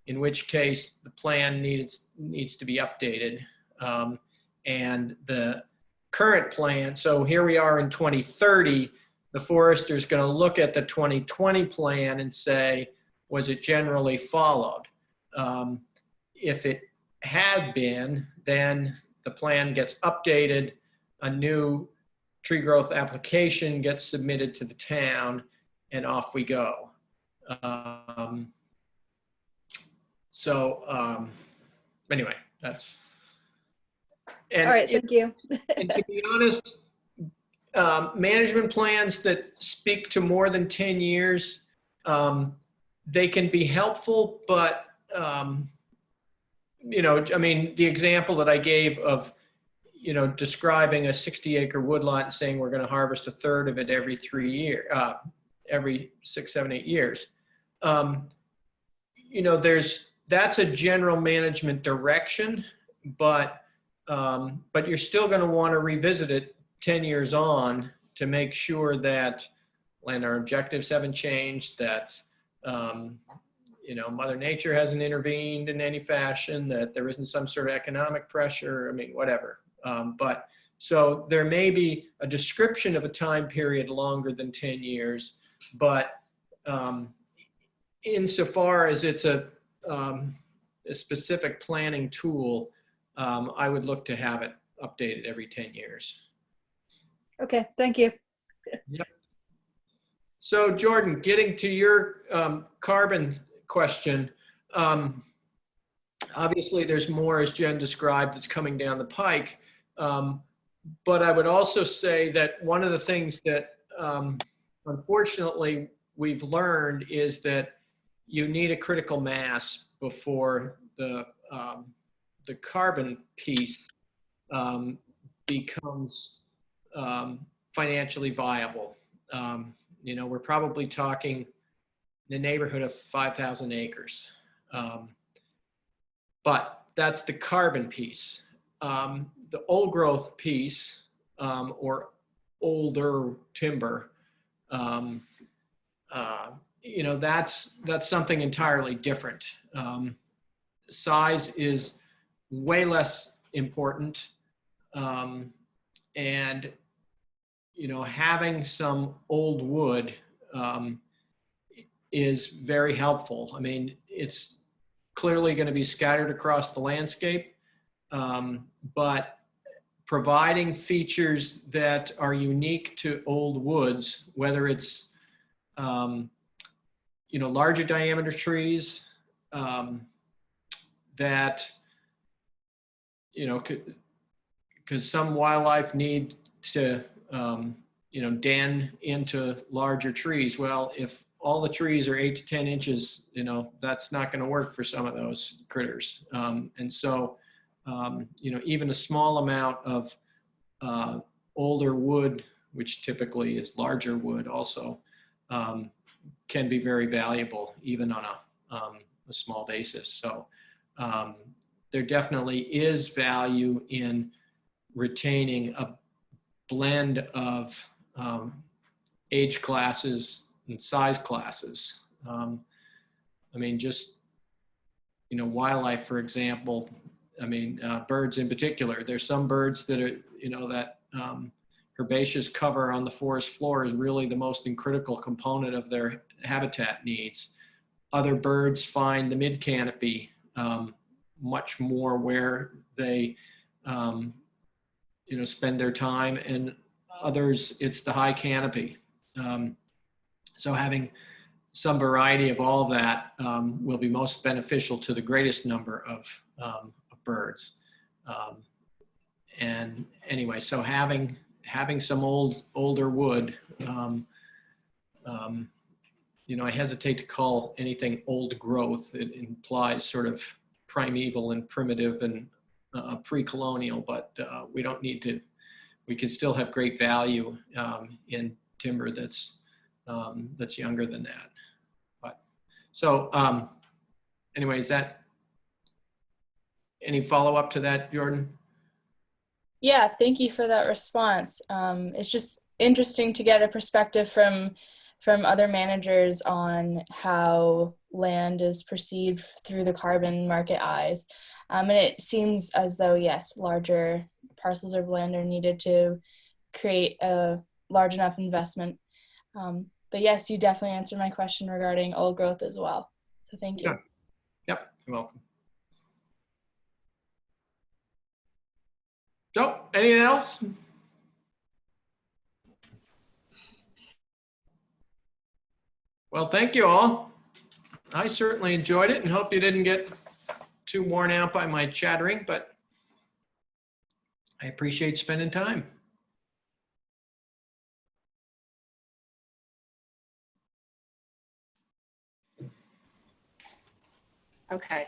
in which case the plan needs to be updated. And the current plan, so here we are in 2030, the forester is going to look at the 2020 plan and say, was it generally followed? If it had been, then the plan gets updated, a new tree growth application gets submitted to the town, and off we go. Anyway, that's. And all right, thank you. And to be honest, management plans that speak to more than 10 years, they can be helpful, but you know, I mean, the example that I gave of, you know, describing a 60-acre woodlot and saying we're going to harvest a third of it every 3 years, every 6, 7, 8 years. You know, that's a general management direction, but you're still going to want to revisit it 10 years on to make sure that landowner objectives haven't changed, that you know, Mother Nature hasn't intervened in any fashion, that there isn't some sort of economic pressure, I mean, whatever. But so there may be a description of a time period longer than 10 years, but insofar as it's a specific planning tool, I would look to have it updated every 10 years. Okay, thank you. Yep. So Jordan, getting to your carbon question, obviously there's more, as Jen described, that's coming down the pike. But I would also say that one of the things that unfortunately we've learned is that you need a critical mass before the carbon piece becomes financially viable. You know, we're probably talking in the neighborhood of 5,000 acres. But that's the carbon piece. The old growth piece, or older timber, you know, that's something entirely different. Size is way less important. And, you know, having some old wood is very helpful. I mean, it's clearly going to be scattered across the landscape, but providing features that are unique to old woods, whether it's, you larger diameter trees that, because some wildlife need to, den into larger trees. Well, if all the trees are 8 to 10 inches, that's not going to work for some of those critters. And so, even a small amount of older wood, which typically is larger wood also, can be very valuable even on a small basis. So there definitely is value in retaining a blend of age classes and size classes. Just, wildlife, for example, birds in particular. There's some birds that are, that herbaceous cover on the forest floor is really the most critical component of their habitat needs. Other birds find the mid canopy much more where they, spend their time, and others, it's the high canopy. So having some variety of all of that will be most beneficial to the greatest number of birds. And anyway, so having some older wood, I hesitate to call anything old growth. It implies sort of primeval and primitive and pre-colonial, but we don't need to. We can still have great value in timber that's younger than that. But so anyway, is that any follow-up to that, Jordan? Yeah, thank you for that response. It's just interesting to get a perspective from other managers on how land is perceived through the carbon market eyes. And it seems as though, yes, larger parcels of land are needed to create a large enough investment. But yes, you definitely answered my question regarding old growth as well. So thank you. Yeah. Yep, you're welcome. So, anything else? Well, thank you all. I certainly enjoyed it and hope you didn't get too worn out by my chattering, but I appreciate spending time. Okay.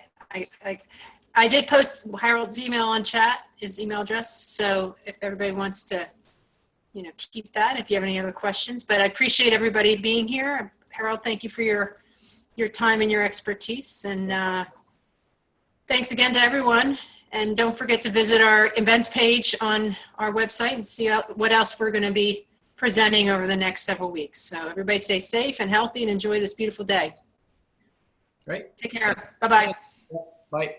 I did post Harold's email on chat, his email address. So if everybody wants to, keep that, if you have any other questions, but I appreciate everybody being here. Harold, thank you for your time and your expertise. And thanks again to everyone. And don't forget to visit our events page on our website and see what else we're going to be presenting over the next several weeks. So everybody stay safe and healthy and enjoy this beautiful day. Great. Take care. Bye-bye. Bye.